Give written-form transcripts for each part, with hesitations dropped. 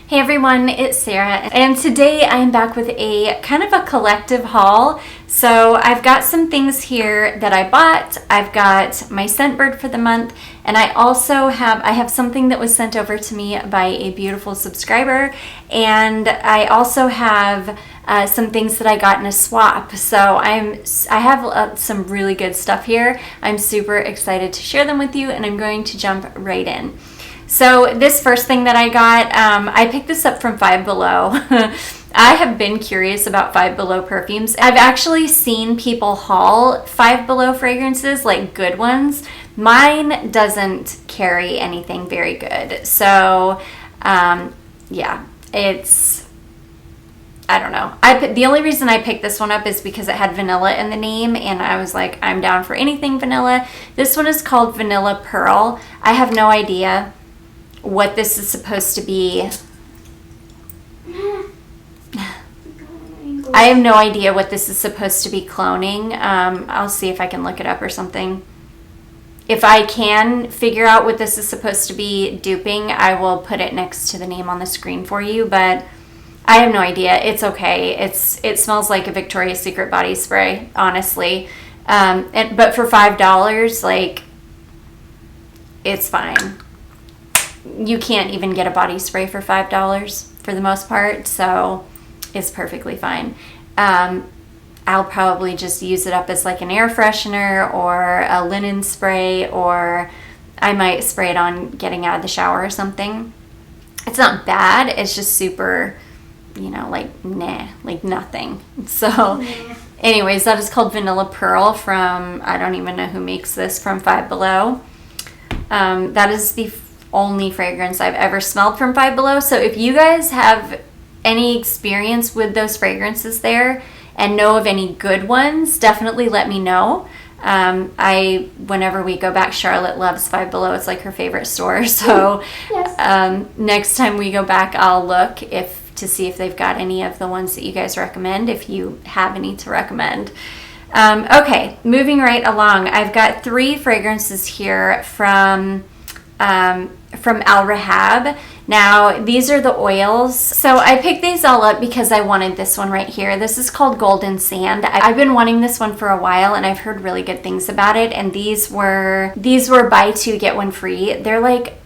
Hey everyone, it's Sarah, and today I'm back with a kind of a collective haul. So I've got some things here that I bought. I've got my Scentbird for the month, and I also have something that was sent over to me by a beautiful subscriber, and I also have some things that I got in a swap. So I have some really good stuff here. I'm super excited to share them with you, and I'm going to jump right in. So this first thing that I got, I picked this up from Five Below. I have been curious about Five Below perfumes. I've actually seen people haul Five Below fragrances, like good ones. Mine doesn't carry anything very good. So, yeah, I don't know. The only reason I picked this one up is because it had vanilla in the name, and I was like, I'm down for anything vanilla. This one is called Vanilla Pearl. I have no idea what this is supposed to be. I have no idea what this is supposed to be cloning. I'll see if I can look it up or something. If I can figure out what this is supposed to be duping, I will put it next to the name on the screen for you, but I have no idea. It's okay. It smells like a Victoria's Secret body spray, honestly. But for $5, like, it's fine. You can't even get a body spray for $5 for the most part, so it's perfectly fine. I'll probably just use it up as like an air freshener or a linen spray, or I might spray it on getting out of the shower or something. It's not bad. It's just super, like nothing. So anyways, that is called Vanilla Pearl from, I don't even know who makes this, from Five Below. That is the only fragrance I've ever smelled from Five Below. So if you guys have any experience with those fragrances there and know of any good ones, definitely let me know. Whenever we go back, Charlotte loves Five Below. It's like her favorite store. So yes. Next time we go back, I'll look to see if they've got any of the ones that you guys recommend, if you have any to recommend. Okay, moving right along. I've got 3 fragrances here from Rahab. Now, these are the oils. So I picked these all up because I wanted this one right here. This is called Golden Sand. I've been wanting this one for a while, and I've heard really good things about it. And these were buy 2 get 1 free. They're like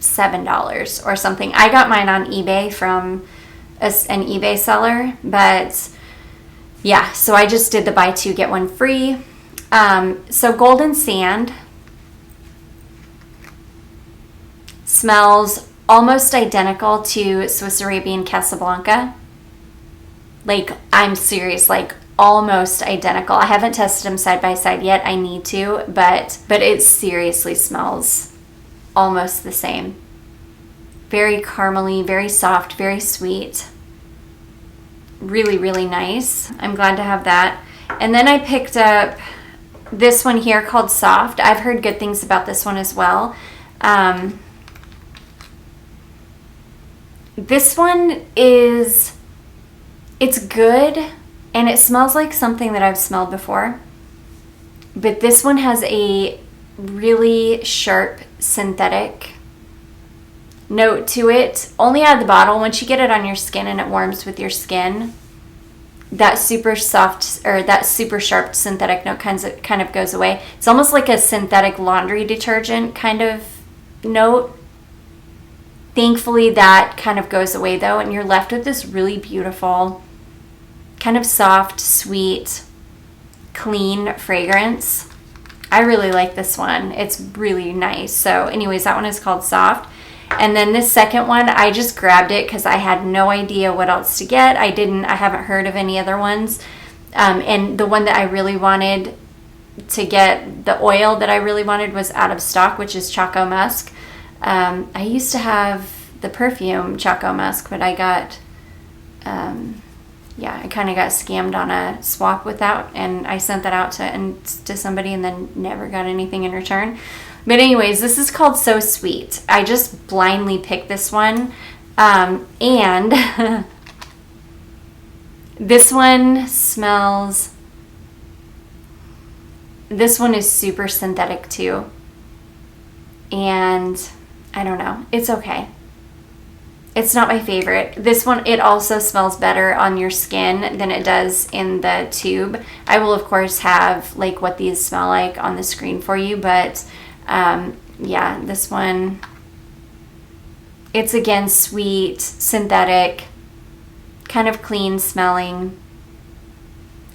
$7 or something. I got mine on eBay from an eBay seller, but yeah, so I just did the buy 2 get 1 free. So Golden Sand smells almost identical to Swiss Arabian Casablanca. Like, I'm serious, like almost identical. I haven't tested them side by side yet. I need to, but it seriously smells almost the same. Very caramely, very soft, very sweet. Really, really nice. I'm glad to have that. And then I picked up this one here called Soft. I've heard good things about this one as well. This one it's good, and it smells like something that I've smelled before. But this one has a really sharp synthetic note to it. Only out of the bottle. Once you get it on your skin and it warms with your skin, that super soft or that super sharp synthetic note kind of goes away. It's almost like a synthetic laundry detergent kind of note. Thankfully, that kind of goes away though, and you're left with this really beautiful, kind of soft, sweet, clean fragrance. I really like this one. It's really nice. So anyways, that one is called Soft. And then this second one, I just grabbed it because I had no idea what else to get. I haven't heard of any other ones. And the one that I really wanted to get, the oil that I really wanted, was out of stock, which is Choco Musk. I used to have the Perfume Choco Musk, but I got, I kind of got scammed on a swap with that, and I sent that out to somebody and then never got anything in return. But anyways, this is called So Sweet. I just blindly picked this one, and this one is super synthetic too. And I don't know. It's okay. It's not my favorite. This one, it also smells better on your skin than it does in the tube. I will, of course, have like what these smell like on the screen for you, but yeah, this one, it's again sweet, synthetic, kind of clean smelling.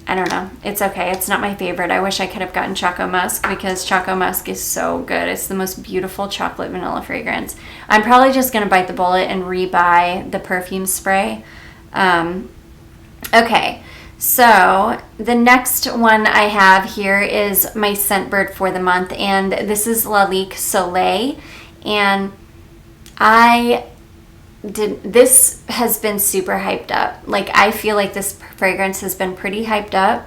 I don't know. It's okay. It's not my favorite. I wish I could have gotten Choco Musk because Choco Musk is so good. It's the most beautiful chocolate vanilla fragrance. I'm probably just going to bite the bullet and rebuy the perfume spray. Okay. So the next one I have here is my Scentbird for the month, and this is Lalique Soleil. And this has been super hyped up. Like, I feel like this fragrance has been pretty hyped up.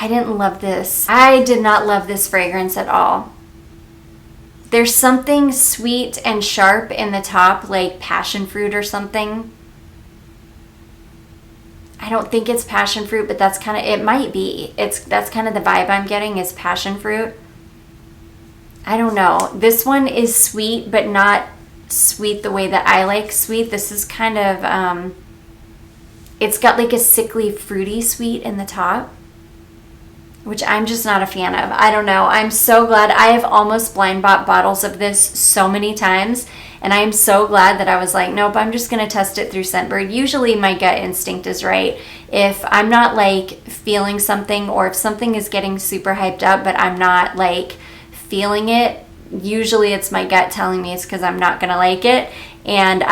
I didn't love this. I did not love this fragrance at all. There's something sweet and sharp in the top, like passion fruit or something. I don't think it's passion fruit, but that's kind of, it might be. That's kind of the vibe I'm getting, is passion fruit. I don't know. This one is sweet, but not sweet the way that I like sweet. This is kind of it's got like a sickly fruity sweet in the top, which I'm just not a fan of. I don't know. I'm so glad. I have almost blind bought bottles of this so many times, and I am so glad that I was like, nope, I'm just going to test it through Scentbird. Usually my gut instinct is right. If I'm not like feeling something, or if something is getting super hyped up but I'm not like feeling it, usually it's my gut telling me it's because I'm not going to like it, and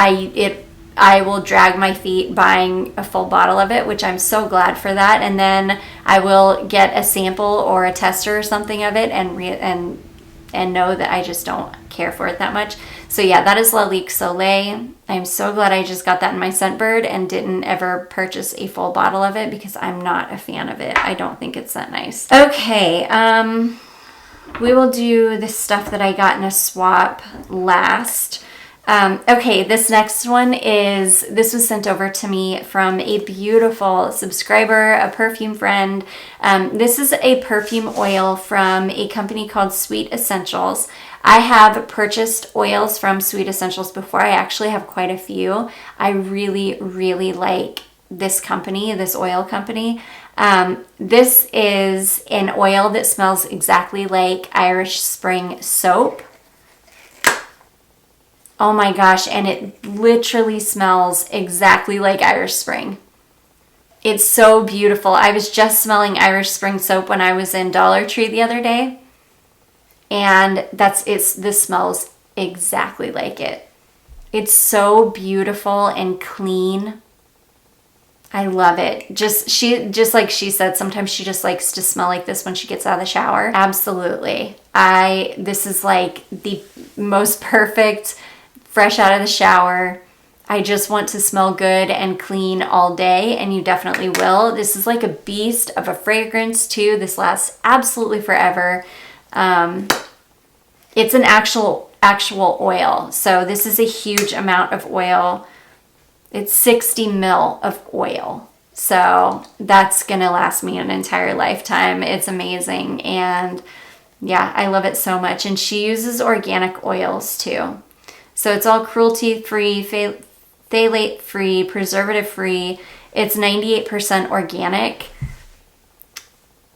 I will drag my feet buying a full bottle of it, which I'm so glad for that. And then I will get a sample or a tester or something of it and know that I just don't care for it that much. So yeah, that is Lalique Soleil. I'm so glad I just got that in my Scentbird and didn't ever purchase a full bottle of it because I'm not a fan of it. I don't think it's that nice. Okay, we will do the stuff that I got in a swap last. Okay, this next one this was sent over to me from a beautiful subscriber, a perfume friend. This is a perfume oil from a company called Sweet Essentials. I have purchased oils from Sweet Essentials before. I actually have quite a few. I really, really like this company, this oil company. This is an oil that smells exactly like Irish Spring soap. Oh my gosh, and it literally smells exactly like Irish Spring. It's so beautiful. I was just smelling Irish Spring soap when I was in Dollar Tree the other day, and this smells exactly like it. It's so beautiful and clean. I love it. Just like she said, sometimes she just likes to smell like this when she gets out of the shower. Absolutely. This is like the most perfect fresh out of the shower. I just want to smell good and clean all day, and you definitely will. This is like a beast of a fragrance too. This lasts absolutely forever. It's an actual oil. So this is a huge amount of oil. It's 60 ml of oil. So that's going to last me an entire lifetime. It's amazing. And yeah, I love it so much. And she uses organic oils too. So it's all cruelty-free, phthalate-free, preservative-free. It's 98% organic.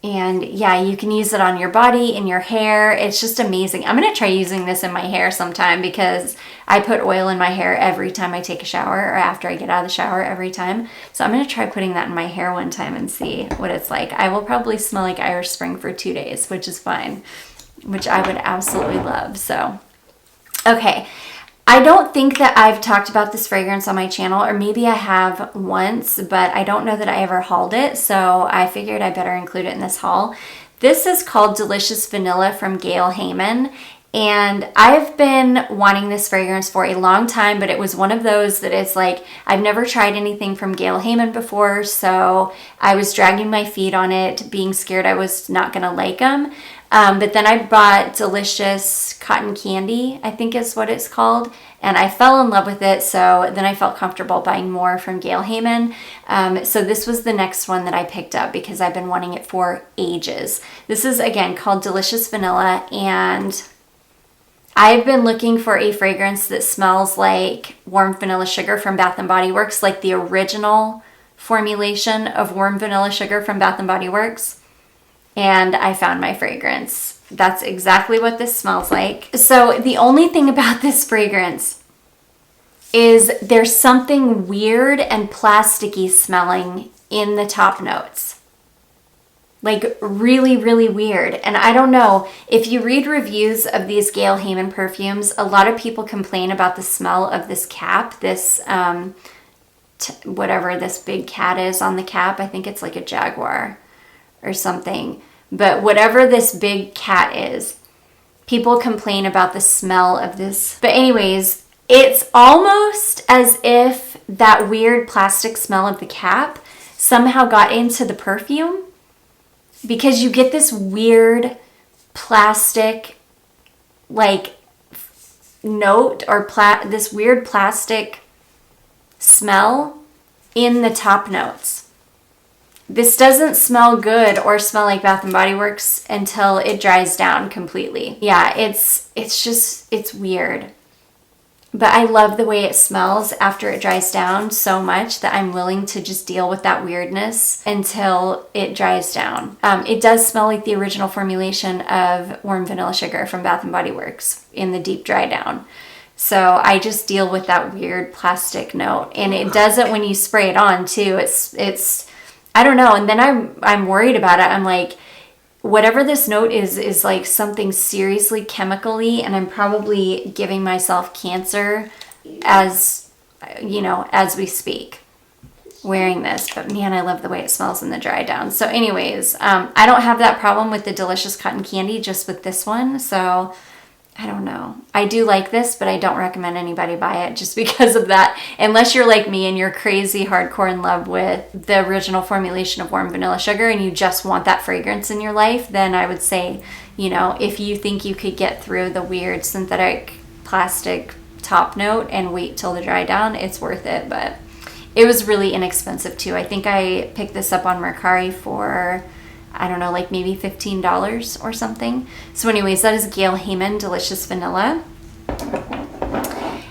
And yeah, you can use it on your body, in your hair. It's just amazing. I'm going to try using this in my hair sometime because I put oil in my hair every time I take a shower, or after I get out of the shower every time. So I'm going to try putting that in my hair one time and see what it's like. I will probably smell like Irish Spring for 2 days, which is fine, which I would absolutely love. So, okay. I don't think that I've talked about this fragrance on my channel, or maybe I have once, but I don't know that I ever hauled it, so I figured I better include it in this haul. This is called Delicious Vanilla from Gale Hayman, and I've been wanting this fragrance for a long time, but it was one of those that it's like, I've never tried anything from Gale Hayman before, so I was dragging my feet on it, being scared I was not going to like them. But then I bought Delicious Cotton Candy, I think is what it's called, and I fell in love with it, so then I felt comfortable buying more from Gale Hayman. So this was the next one that I picked up because I've been wanting it for ages. This is, again, called Delicious Vanilla, and I've been looking for a fragrance that smells like warm vanilla sugar from Bath & Body Works, like the original formulation of warm vanilla sugar from Bath & Body Works. And I found my fragrance. That's exactly what this smells like. So the only thing about this fragrance is there's something weird and plasticky smelling in the top notes. Like really, really weird. And I don't know, if you read reviews of these Gale Hayman perfumes, a lot of people complain about the smell of this cap, this, whatever this big cat is on the cap. I think it's like a jaguar or something. But whatever this big cat is, people complain about the smell of this. But anyways, it's almost as if that weird plastic smell of the cap somehow got into the perfume, because you get this weird plastic like note or this weird plastic smell in the top notes. This doesn't smell good or smell like Bath & Body Works until it dries down completely. Yeah, it's weird. But I love the way it smells after it dries down so much that I'm willing to just deal with that weirdness until it dries down. It does smell like the original formulation of warm vanilla sugar from Bath & Body Works in the deep dry down. So I just deal with that weird plastic note. And it does it when you spray it on too. It's I don't know. And then I'm worried about it. I'm like, whatever this note is like something seriously chemically, and I'm probably giving myself cancer as we speak wearing this. But man, I love the way it smells in the dry down. So anyways, I don't have that problem with the Delicious Cotton Candy, just with this one. So I don't know. I do like this, but I don't recommend anybody buy it just because of that. Unless you're like me and you're crazy hardcore in love with the original formulation of warm vanilla sugar and you just want that fragrance in your life, then I would say, if you think you could get through the weird synthetic plastic top note and wait till the dry down, it's worth it. But it was really inexpensive too. I think I picked this up on Mercari for, I don't know, like maybe $15 or something. So anyways, that is Gale Hayman Delicious Vanilla.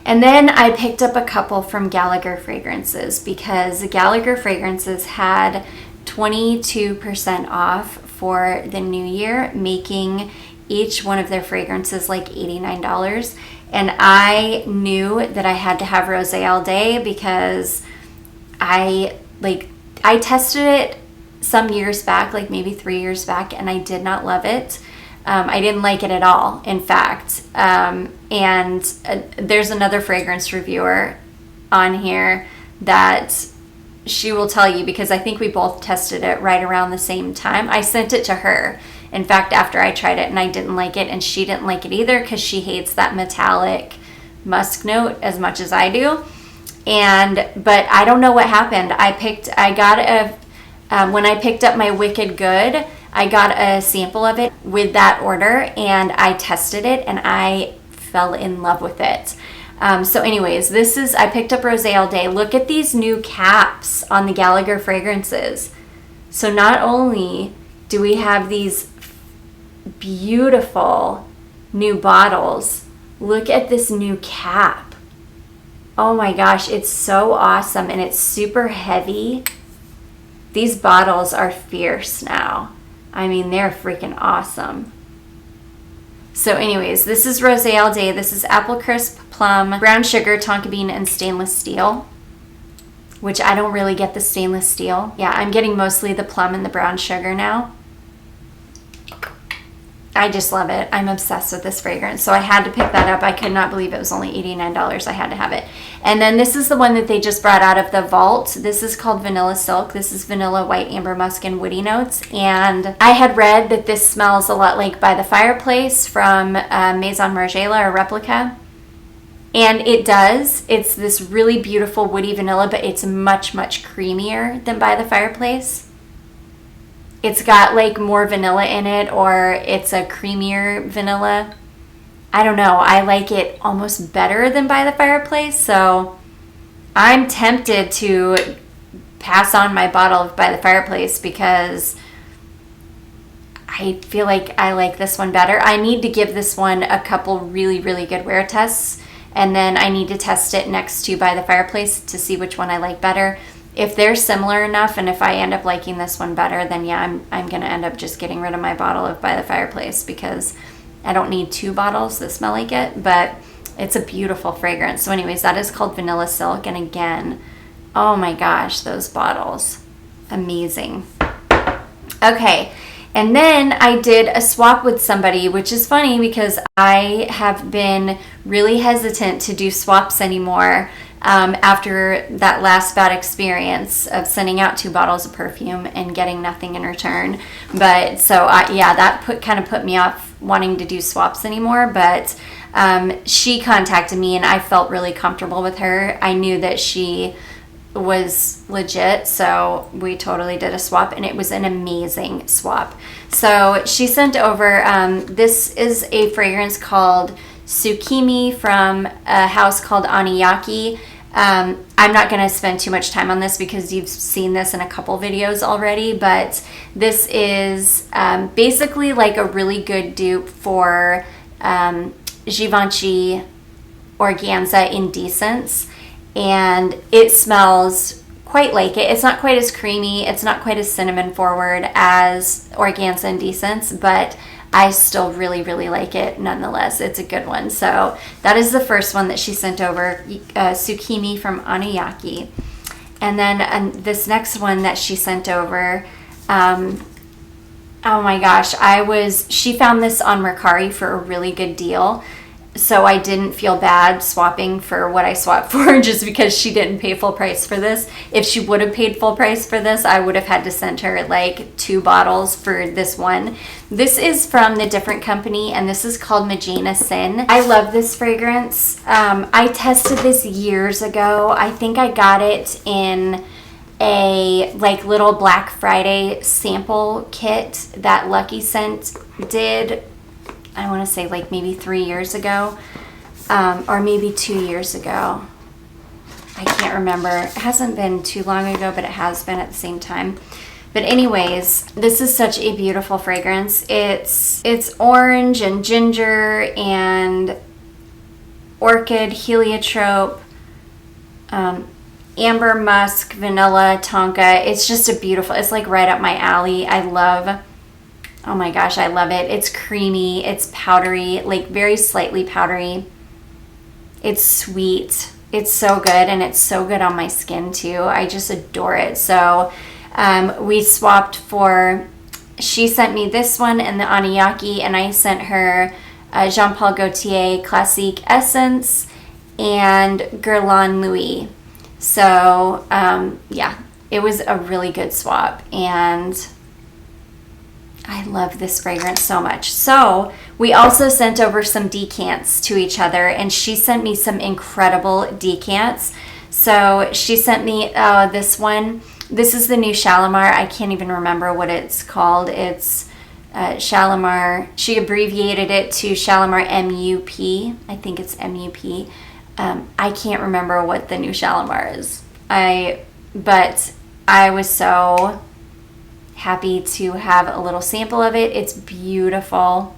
And then I picked up a couple from Gallagher Fragrances, because Gallagher Fragrances had 22% off for the new year, making each one of their fragrances like $89. And I knew that I had to have Rosé All Day because I tested it some years back, like maybe 3 years back, and I did not love it. I didn't like it at all, in fact. And there's another fragrance reviewer on here that she will tell you, because I think we both tested it right around the same time. I sent it to her, in fact, after I tried it, and I didn't like it, and she didn't like it either, because she hates that metallic musk note as much as I do. But I don't know what happened. When I picked up my Wicked Good, I got a sample of it with that order, and I tested it, and I fell in love with it. So anyways, I picked up Rosé All Day. Look at these new caps on the Gallagher Fragrances. So not only do we have these beautiful new bottles, look at this new cap. Oh my gosh, it's so awesome, and it's super heavy. These bottles are fierce now. I mean, they're freaking awesome. So anyways, this is Rosé All Day. This is apple crisp, plum, brown sugar, tonka bean, and stainless steel, which I don't really get the stainless steel. Yeah, I'm getting mostly the plum and the brown sugar now. I just love it. I'm obsessed with this fragrance. So I had to pick that up. I could not believe it was only $89. I had to have it. And then this is the one that they just brought out of the vault. This is called Vanilla Silk. This is vanilla, white, amber musk, and woody notes. And I had read that this smells a lot like By the Fireplace from Maison Margiela, or Replica. And it does. It's this really beautiful woody vanilla, but it's much, much creamier than By the Fireplace. It's got like more vanilla in it, or it's a creamier vanilla. I don't know. I like it almost better than By the Fireplace. So I'm tempted to pass on my bottle of By the Fireplace, because I feel like I like this one better. I need to give this one a couple really, really good wear tests, and then I need to test it next to By the Fireplace to see which one I like better. If they're similar enough, and if I end up liking this one better, then yeah, I'm going to end up just getting rid of my bottle of By the Fireplace, because I don't need 2 bottles that smell like it, but it's a beautiful fragrance. So anyways, that is called Vanilla Silk, and again, oh my gosh, those bottles, amazing. Okay, and then I did a swap with somebody, which is funny because I have been really hesitant to do swaps anymore after that last bad experience of sending out 2 bottles of perfume and getting nothing in return. But so yeah, that kind of put me off wanting to do swaps anymore. But she contacted me and I felt really comfortable with her. I knew that she was legit, so we totally did a swap, and it was an amazing swap. So she sent over, this is a fragrance called Sukimi from a house called Aniyaki. I'm not going to spend too much time on this because you've seen this in a couple videos already, but this is basically like a really good dupe for Givenchy Organza Indecence, and it smells quite like it. It's not quite as creamy, it's not quite as cinnamon forward as Organza Indecence, but I still really, really like it nonetheless. It's a good one. So that is the first one that she sent over, Sukimi from Aniyaki. And then this next one that she sent over, oh my gosh, she found this on Mercari for a really good deal. So I didn't feel bad swapping for what I swapped for just because she didn't pay full price for this. If she would have paid full price for this, I would have had to send her like 2 bottles for this one. This is from the different company, and this is called Magina Sin. I love this fragrance. I tested this years ago. I think I got it in a like little Black Friday sample kit that Lucky Scent did. I want to say like maybe 3 years ago, or maybe 2 years ago. I can't remember. It hasn't been too long ago, but it has been at the same time. But anyways, this is such a beautiful fragrance. It's orange and ginger and orchid, heliotrope, amber musk, vanilla, tonka. It's just a beautiful, it's like right up my alley. Oh my gosh, I love it. It's creamy, it's powdery, like very slightly powdery. It's sweet. It's so good, and it's so good on my skin too. I just adore it. So we swapped for, she sent me this one and the Aniyaki, and I sent her Jean Paul Gaultier Classique Essence and Guerlain Louis. So yeah, it was a really good swap, and I love this fragrance so much. So we also sent over some decants to each other, and she sent me some incredible decants. So she sent me this one. This is the new Shalimar. I can't even remember what it's called. It's Shalimar. She abbreviated it to Shalimar MUP. I think it's MUP. I can't remember what the new Shalimar is. But I was so happy to have a little sample of it. It's beautiful.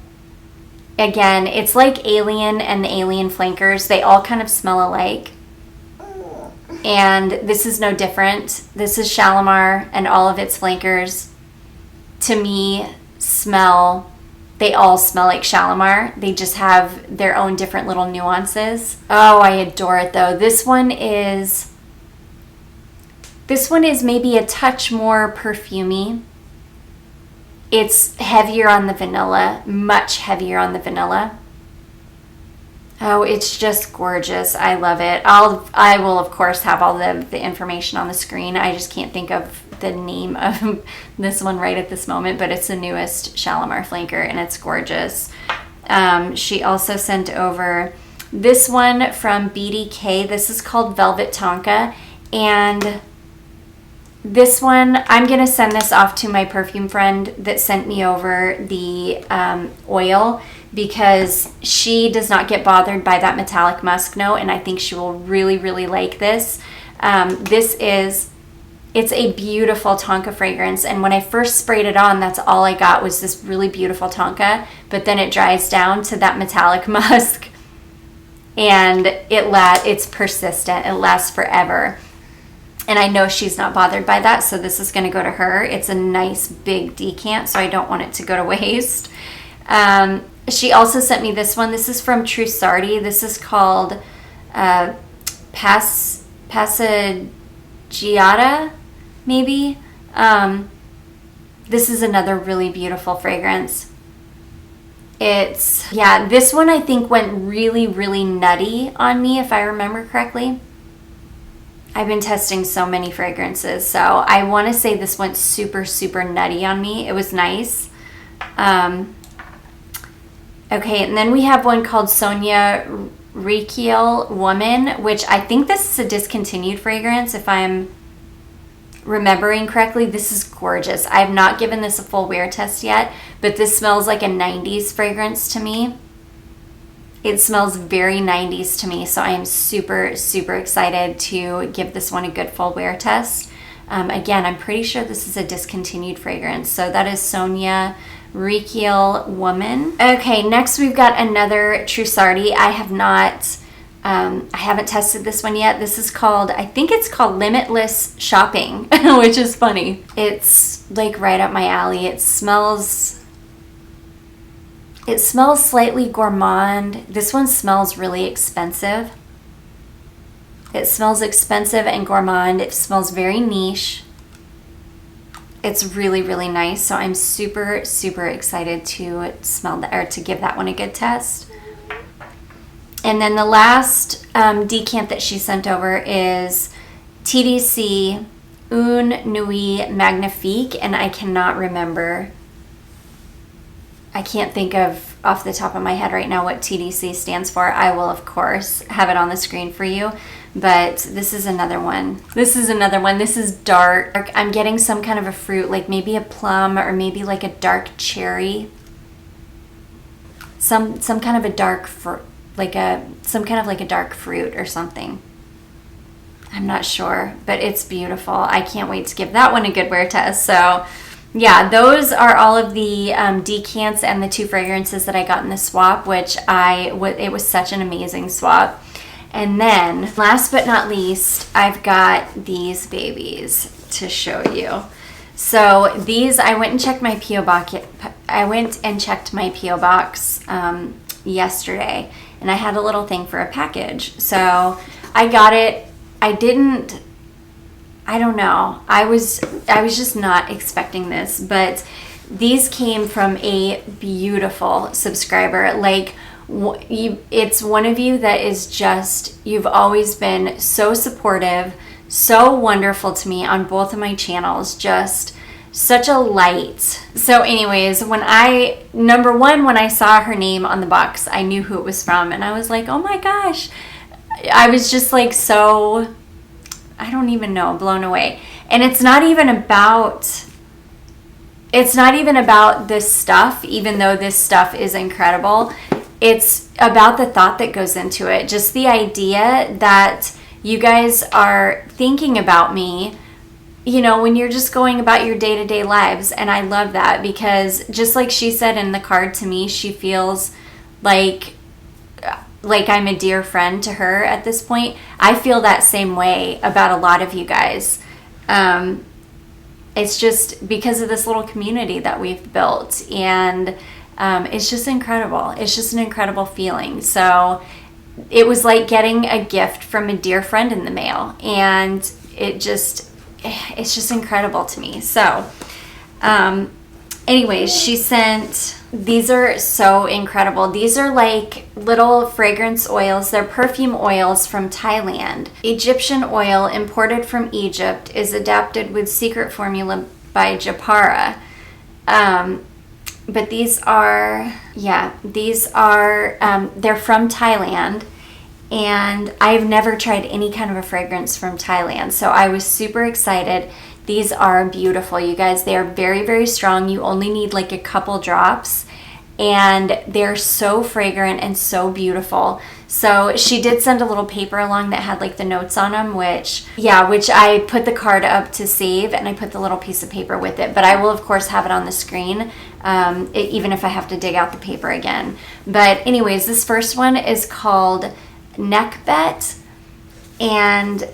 Again, it's like Alien and the Alien flankers. They all kind of smell alike. And this is no different. This is Shalimar, and all of its flankers, to me, they all smell like Shalimar. They just have their own different little nuances. Oh, I adore it though. This one is maybe a touch more perfumey. It's heavier on the vanilla, much heavier on the vanilla. Oh, it's just gorgeous. I love it. I will, of course, have all the information on the screen. I just can't think of the name of this one right at this moment, but it's the newest Shalimar flanker, and it's gorgeous. She also sent over this one from BDK. This is called Velvet Tonka, and this one, I'm going to send this off to my perfume friend that sent me over the oil, because she does not get bothered by that metallic musk note, and I think she will really, really like this. This is It's a beautiful tonka fragrance, and when I first sprayed it on, that's all I got was this really beautiful tonka, but then it dries down to that metallic musk, and it's persistent. It lasts forever. And I know she's not bothered by that, so this is going to go to her. It's a nice big decant, so I don't want it to go to waste. She also sent me this one. This is from Trussardi. This is called Passeggiata, maybe. This is another really beautiful fragrance. This one I think went really, really nutty on me, if I remember correctly. I've been testing so many fragrances, so I want to say this went super, super nutty on me. It was nice. Okay, and then we have one called Sonia Rykiel Woman, which I think this is a discontinued fragrance, if I'm remembering correctly. This is gorgeous. I have not given this a full wear test yet, but this smells like a 90s fragrance to me. It smells very 90s to me, so I am super, super excited to give this one a good full wear test. Again, I'm pretty sure this is a discontinued fragrance, so that is Sonia Rykiel Woman. Okay, next we've got another Trussardi. I haven't tested this one yet. This is called, I think it's called Limitless Shopping, which is funny. It's like right up my alley. It smells slightly gourmand. This one smells really expensive. It smells expensive and gourmand. It smells very niche. It's really, really nice. So I'm super, super excited to smell that, or to give that one a good test. And then the last decant that she sent over is TDC Une Nuit Magnifique, and I cannot remember. I can't think of off the top of my head right now what TDC stands for. I will, of course, have it on the screen for you. But this is another one. This is dark. I'm getting some kind of a fruit, like maybe a plum or maybe like a dark cherry. Some kind of a dark fruit, some kind of like a dark fruit or something. I'm not sure, but it's beautiful. I can't wait to give that one a good wear test. So yeah, those are all of the decants and the 2 fragrances that I got in the swap, which it was such an amazing swap. And then, last but not least, I've got these babies to show you. So these, I went and checked my P.O. box. Yesterday, and I had a little thing for a package. So I got it. I don't know. I was just not expecting this, but these came from a beautiful subscriber. Like, it's one of you that is just, you've always been so supportive, so wonderful to me on both of my channels, just such a light. So anyways, when I saw her name on the box, I knew who it was from, and I was like, oh my gosh. I was just like so, I don't even know, blown away. And it's not even about this stuff, even though this stuff is incredible. It's about the thought that goes into it. Just the idea that you guys are thinking about me, you know, when you're just going about your day-to-day lives. And I love that, because just like she said in the card to me, she feels like I'm a dear friend to her at this point. I feel that same way about a lot of you guys. It's just because of this little community that we've built, and it's just incredible. It's just an incredible feeling. So it was like getting a gift from a dear friend in the mail, and it's just incredible to me. So anyways, she sent, these are so incredible. These are like little fragrance oils. They're perfume oils from Thailand. Egyptian oil imported from Egypt is adapted with secret formula by Japara. But these are, they're from Thailand, and I've never tried any kind of a fragrance from Thailand. So I was super excited. These are beautiful, you guys. They are very, very strong. You only need like a couple drops, and they're so fragrant and so beautiful. So she did send a little paper along that had like the notes on them, which I put the card up to save, and I put the little piece of paper with it. But I will of course have it on the screen, even if I have to dig out the paper again. But anyways, this first one is called Neckbet, and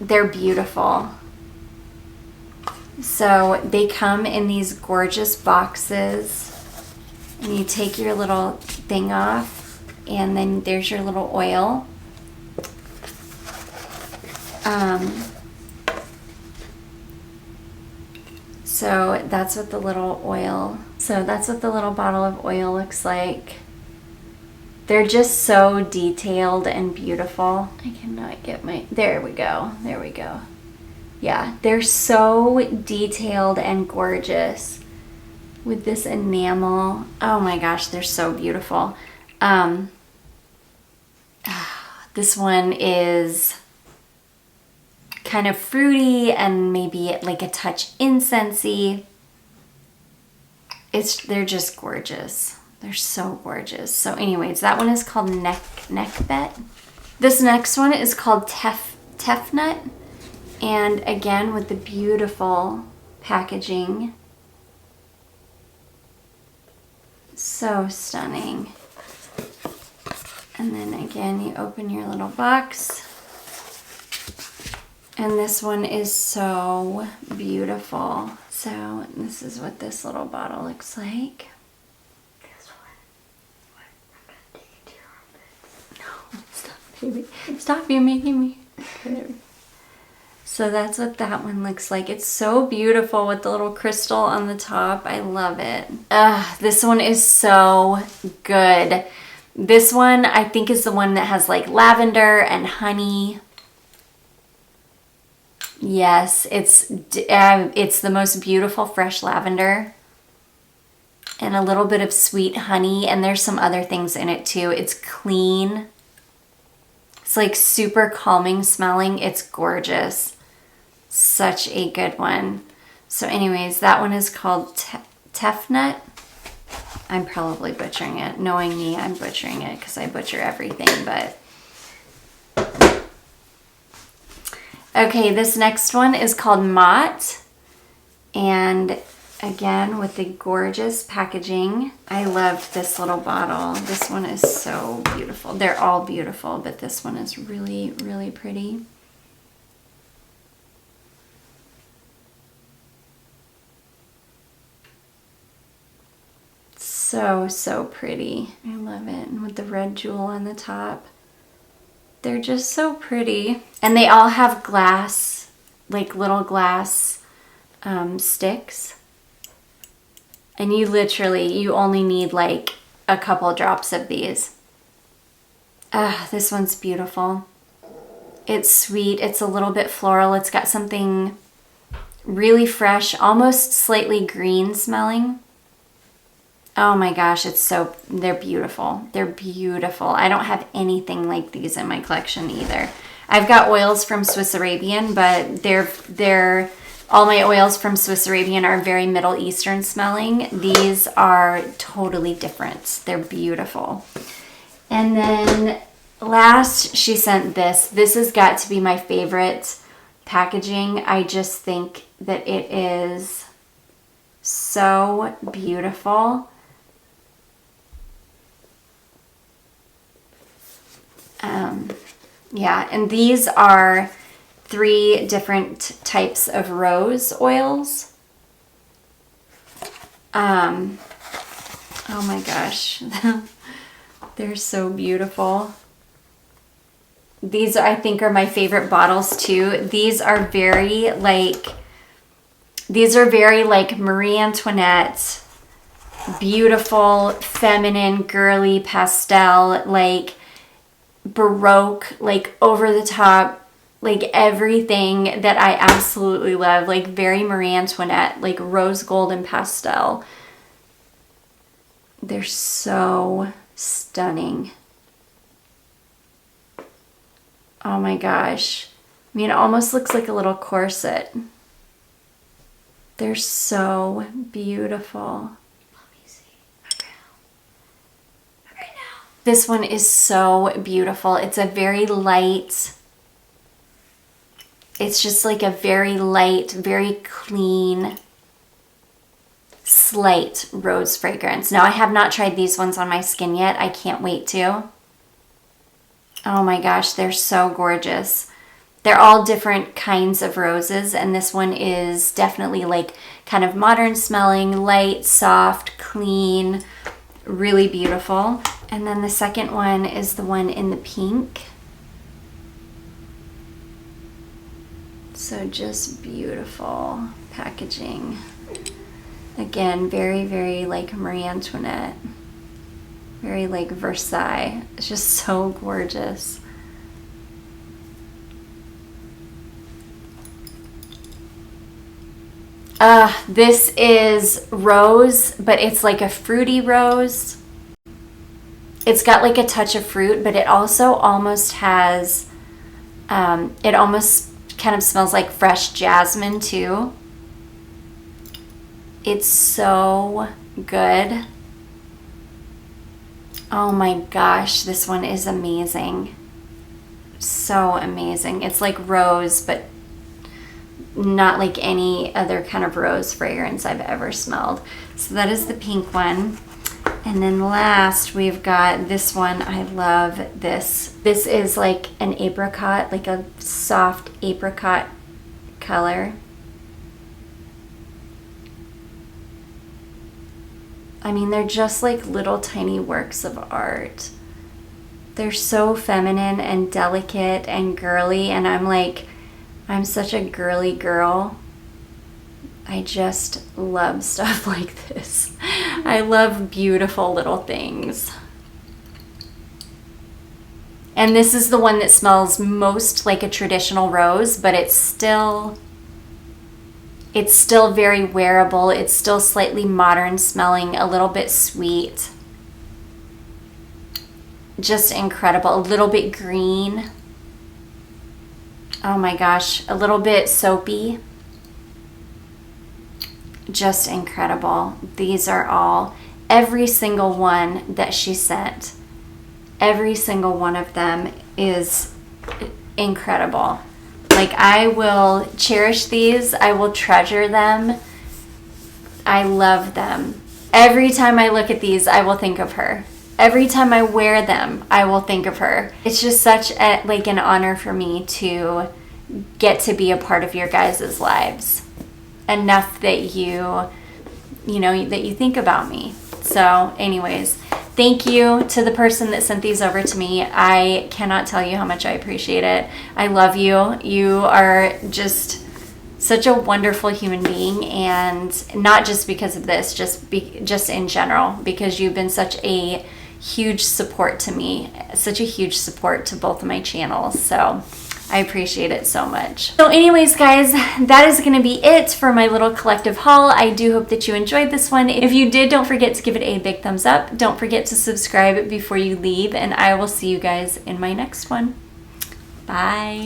they're beautiful. So they come in these gorgeous boxes, and you take your little thing off, and then there's your little oil. So that's what the little bottle of oil looks like. They're just so detailed and beautiful. I cannot get there we go. Yeah, they're so detailed and gorgeous with this enamel. Oh my gosh, they're so beautiful. This one is kind of fruity and maybe like a touch incensey. They're just gorgeous. They're so gorgeous. So anyways, that one is called Neckbet. This next one is called Tefnut. And again, with the beautiful packaging. So stunning. And then again, you open your little box. And this one is so beautiful. So this is what this little bottle looks like. This one. What? I'm gonna dig into your armpits. No, stop, baby. Stop, you're making me. Okay. So that's what that one looks like. It's so beautiful with the little crystal on the top. I love it. This one is so good. This one I think is the one that has like lavender and honey. Yes, it's the most beautiful fresh lavender and a little bit of sweet honey, and there's some other things in it too. It's clean. It's like super calming smelling. It's gorgeous. Such a good one. So anyways, that one is called Tefnut. I'm probably butchering it. Knowing me, I'm butchering it because I butcher everything, but okay, this next one is called Mott, and again with the gorgeous packaging. I loved this little bottle. This one is so beautiful. They're all beautiful, but this one is really, really pretty. So pretty. I love it. And with the red jewel on the top. They're just so pretty. And they all have glass, like little glass sticks. And you only need like a couple drops of these. This one's beautiful. It's sweet. It's a little bit floral. It's got something really fresh, almost slightly green smelling. Oh my gosh, they're beautiful. They're beautiful. I don't have anything like these in my collection either. I've got oils from Swiss Arabian, but all my oils from Swiss Arabian are very Middle Eastern smelling. These are totally different. They're beautiful. And then last, she sent this. This has got to be my favorite packaging. I just think that it is so beautiful. Yeah, and these are 3 different types of rose oils. Oh my gosh. They're so beautiful. These I think are my favorite bottles too. These are very like Marie Antoinette, beautiful, feminine, girly, pastel, like Baroque, like over the top, like everything that I absolutely love, like very Marie Antoinette, like rose gold and pastel. They're so stunning. Oh my gosh. I mean, it almost looks like a little corset. They're so beautiful. Let me see. This one is so beautiful. It's a very light, it's just like a very light, very clean, slight rose fragrance. Now, I have not tried these ones on my skin yet. I can't wait to. Oh my gosh, they're so gorgeous. They're all different kinds of roses, and this one is definitely like kind of modern smelling, light, soft, clean, really beautiful. And then the second one is the one in the pink. So just beautiful packaging. Again, very, very like Marie Antoinette. Very like Versailles. It's just so gorgeous. This is rose, but it's like a fruity rose. It's got like a touch of fruit, but it also almost has, it almost kind of smells like fresh jasmine too. It's so good. Oh my gosh, this one is amazing. So amazing. It's like rose, but not like any other kind of rose fragrance I've ever smelled. So that is the pink one. And then last we've got this one. I love this. This is like an apricot, like a soft apricot color. I mean, they're just like little tiny works of art. They're so feminine and delicate and girly, and I'm like, I'm such a girly girl. I just love stuff like this. I love beautiful little things. And this is the one that smells most like a traditional rose, but it's still very wearable. It's still slightly modern smelling, a little bit sweet. Just incredible. A little bit green. Oh my gosh, a little bit soapy. Just incredible. These are all, every single one that she sent, every single one of them is incredible. Like, I will cherish these. I will treasure them. I love them. Every time I look at these, I will think of her. Every time I wear them, I will think of her. It's just such a, like an honor for me to get to be a part of your guys' lives. Enough that you think about me. So anyways, thank you to the person that sent these over to me. I cannot tell you how much I appreciate it. I love you. You are just such a wonderful human being, and not just because of this, just in general, because you've been such a huge support to me, such a huge support to both of my channels. So I appreciate it so much. So anyways, guys, that is going to be it for my little collective haul. I do hope that you enjoyed this one. If you did, don't forget to give it a big thumbs up. Don't forget to subscribe before you leave, and I will see you guys in my next one. Bye.